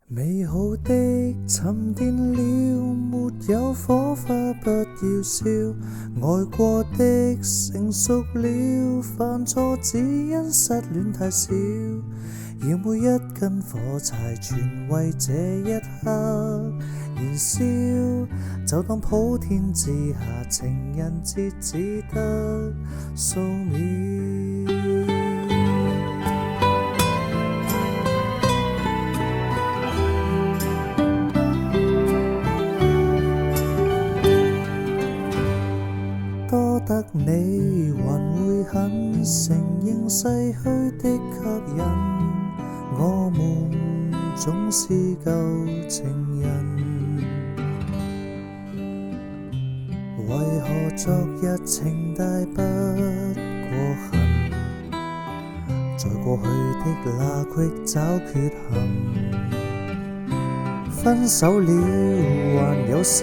美好的沉澱了，沒有火花不要笑，愛過的成熟了，犯錯只因失戀太少，要每一根火柴全為這一刻燃燒，就當普天之下情人節只得數秒。多得你還會肯承認逝去的吸引，我們總是舊情人，為何昨日情大不過恨，在過去的那隙找缺陷，分手了還有心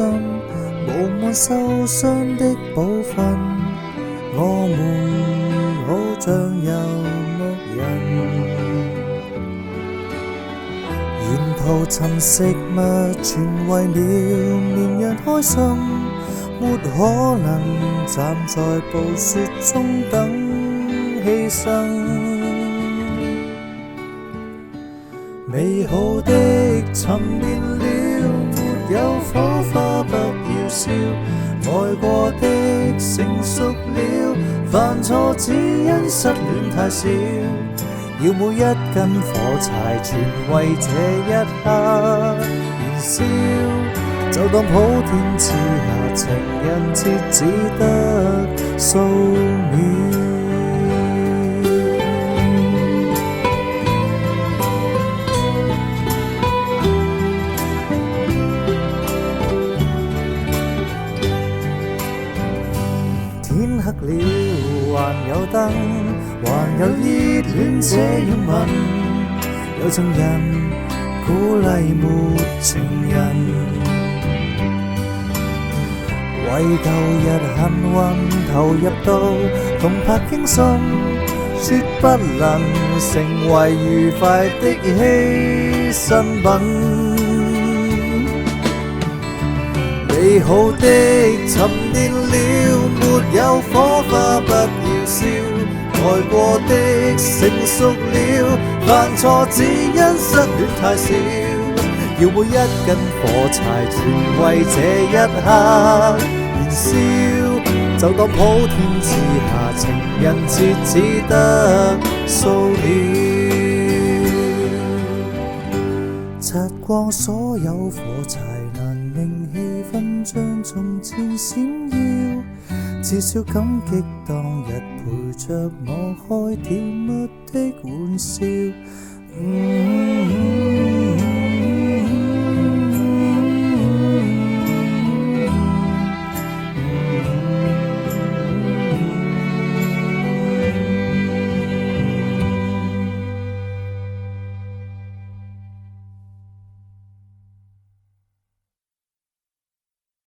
無望受傷的部分，我們好像遊牧人，沿途尋食物全為了綿羊開心，沒可能站在暴雪中等犧牲。美好的沉澱了，沒有火花不要笑，愛過的成熟了，犯錯只因失戀太少，要每一根火柴全為這一刻燃燒，就當普天之下情人節只得數秒。天黑了還有燈，還有熱戀這樣吻，有情人鼓勵沒情人，為舊日幸運投入到動魄驚心，絕不能成為愉快的犧牲品。美好的沉澱了，沒有火花不要燒，愛過的成熟了，犯錯只因失戀太少，要每一根火柴全為這一刻燃燒，就當普天之下情人節只得數秒，擦光所有火柴難令氣氛像從前閃耀，至少感激當日陪着我開甜蜜的玩笑。